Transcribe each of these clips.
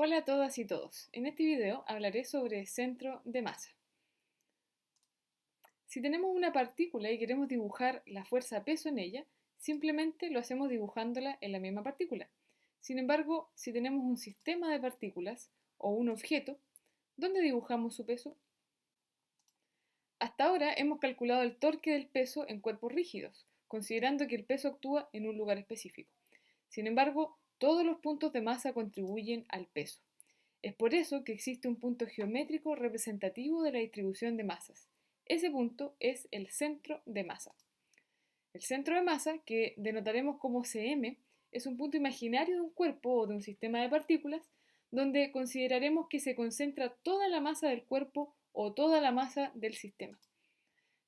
Hola a todas y todos. En este video hablaré sobre centro de masa. Si tenemos una partícula y queremos dibujar la fuerza-peso en ella, simplemente lo hacemos dibujándola en la misma partícula. Sin embargo, si tenemos un sistema de partículas o un objeto, ¿dónde dibujamos su peso? Hasta ahora hemos calculado el torque del peso en cuerpos rígidos, considerando que el peso actúa en un lugar específico. Sin embargo, todos los puntos de masa contribuyen al peso. Es por eso que existe un punto geométrico representativo de la distribución de masas. Ese punto es el centro de masa. El centro de masa, que denotaremos como Cm, es un punto imaginario de un cuerpo o de un sistema de partículas donde consideraremos que se concentra toda la masa del cuerpo o toda la masa del sistema.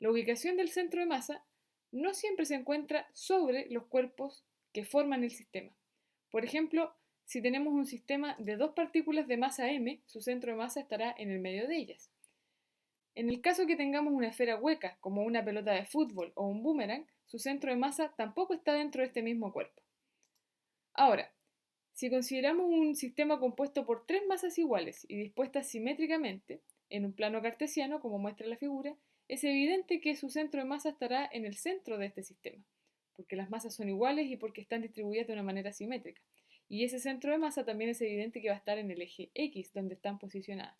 La ubicación del centro de masa no siempre se encuentra sobre los cuerpos que forman el sistema. Por ejemplo, si tenemos un sistema de dos partículas de masa m, su centro de masa estará en el medio de ellas. En el caso que tengamos una esfera hueca, como una pelota de fútbol o un boomerang, su centro de masa tampoco está dentro de este mismo cuerpo. Ahora, si consideramos un sistema compuesto por tres masas iguales y dispuestas simétricamente, en un plano cartesiano, como muestra la figura, es evidente que su centro de masa estará en el centro de este sistema, porque las masas son iguales y porque están distribuidas de una manera simétrica. Y ese centro de masa también es evidente que va a estar en el eje X, donde están posicionadas.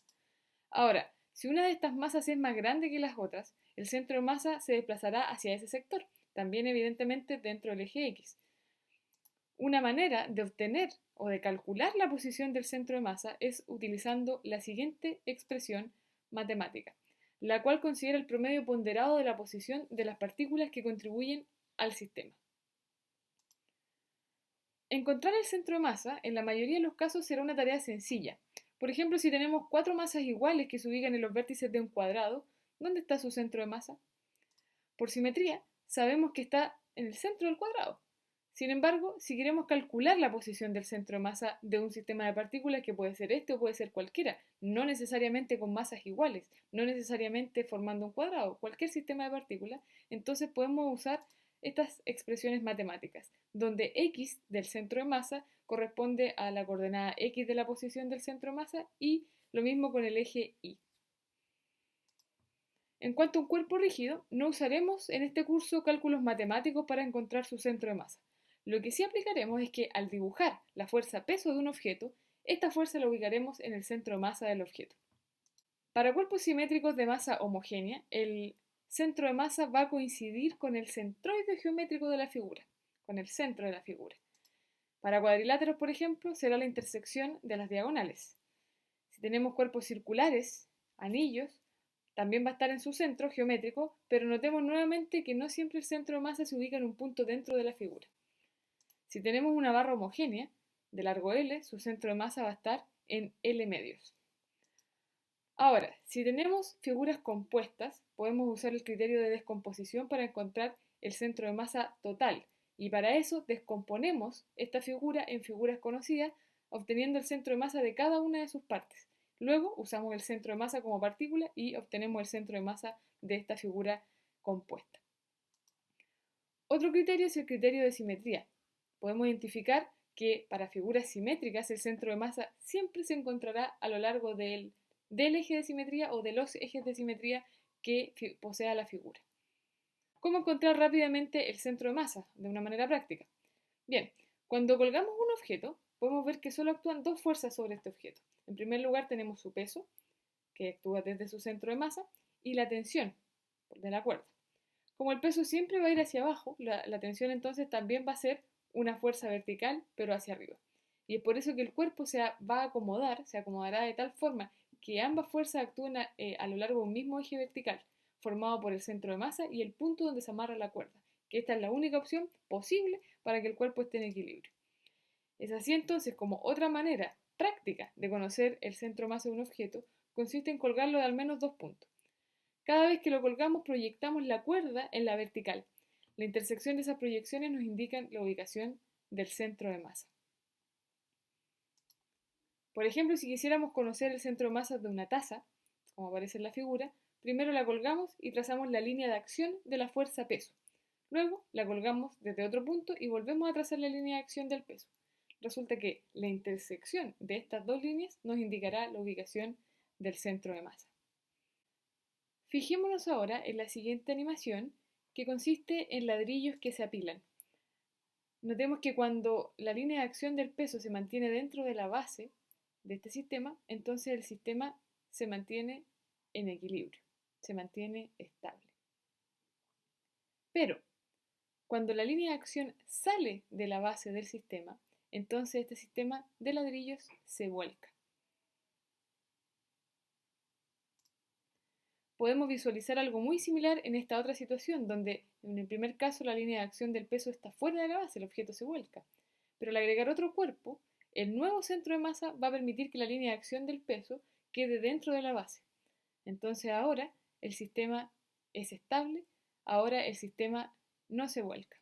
Ahora, si una de estas masas es más grande que las otras, el centro de masa se desplazará hacia ese sector, también evidentemente dentro del eje X. Una manera de obtener o de calcular la posición del centro de masa es utilizando la siguiente expresión matemática, la cual considera el promedio ponderado de la posición de las partículas que contribuyen al sistema. Encontrar el centro de masa en la mayoría de los casos será una tarea sencilla. Por ejemplo, si tenemos cuatro masas iguales que se ubican en los vértices de un cuadrado, ¿dónde está su centro de masa? Por simetría, sabemos que está en el centro del cuadrado. Sin embargo, si queremos calcular la posición del centro de masa de un sistema de partículas, que puede ser este o puede ser cualquiera, no necesariamente con masas iguales, no necesariamente formando un cuadrado, cualquier sistema de partículas, entonces podemos usar estas expresiones matemáticas, donde x del centro de masa corresponde a la coordenada x de la posición del centro de masa y lo mismo con el eje y. En cuanto a un cuerpo rígido, no usaremos en este curso cálculos matemáticos para encontrar su centro de masa. Lo que sí aplicaremos es que al dibujar la fuerza-peso de un objeto, esta fuerza la ubicaremos en el centro de masa del objeto. Para cuerpos simétricos de masa homogénea, el centro de masa va a coincidir con el centroide geométrico de la figura, con el centro de la figura. Para cuadriláteros, por ejemplo, será la intersección de las diagonales. Si tenemos cuerpos circulares, anillos, también va a estar en su centro geométrico, pero notemos nuevamente que no siempre el centro de masa se ubica en un punto dentro de la figura. Si tenemos una barra homogénea, de largo L, su centro de masa va a estar en L medios. Ahora, si tenemos figuras compuestas, podemos usar el criterio de descomposición para encontrar el centro de masa total, y para eso descomponemos esta figura en figuras conocidas, obteniendo el centro de masa de cada una de sus partes. Luego usamos el centro de masa como partícula y obtenemos el centro de masa de esta figura compuesta. Otro criterio es el criterio de simetría. Podemos identificar que para figuras simétricas el centro de masa siempre se encontrará a lo largo del eje de simetría o de los ejes de simetría que posea la figura. ¿Cómo encontrar rápidamente el centro de masa de una manera práctica? Bien, cuando colgamos un objeto, podemos ver que solo actúan dos fuerzas sobre este objeto. En primer lugar tenemos su peso, que actúa desde su centro de masa, y la tensión de la cuerda. Como el peso siempre va a ir hacia abajo, la tensión entonces también va a ser una fuerza vertical, pero hacia arriba. Y es por eso que el cuerpo se va a acomodar, se acomodará de tal forma que ambas fuerzas actúen a lo largo de un mismo eje vertical, formado por el centro de masa y el punto donde se amarra la cuerda, que esta es la única opción posible para que el cuerpo esté en equilibrio. Es así entonces como otra manera práctica de conocer el centro de masa de un objeto consiste en colgarlo de al menos dos puntos. Cada vez que lo colgamos proyectamos la cuerda en la vertical. La intersección de esas proyecciones nos indica la ubicación del centro de masa. Por ejemplo, si quisiéramos conocer el centro de masa de una taza, como aparece en la figura, primero la colgamos y trazamos la línea de acción de la fuerza peso. Luego la colgamos desde otro punto y volvemos a trazar la línea de acción del peso. resulta que la intersección de estas dos líneas nos indicará la ubicación del centro de masa. Fijémonos ahora en la siguiente animación, que consiste en ladrillos que se apilan. Notemos que cuando la línea de acción del peso se mantiene dentro de la base de este sistema, entonces el sistema se mantiene en equilibrio, se mantiene estable. Pero cuando la línea de acción sale de la base del sistema, entonces este sistema de ladrillos se vuelca. Podemos visualizar algo muy similar en esta otra situación, donde en el primer caso la línea de acción del peso está fuera de la base, el objeto se vuelca. Pero al agregar otro cuerpo, el nuevo centro de masa va a permitir que la línea de acción del peso quede dentro de la base. Entonces ahora el sistema es estable, ahora el sistema no se vuelca.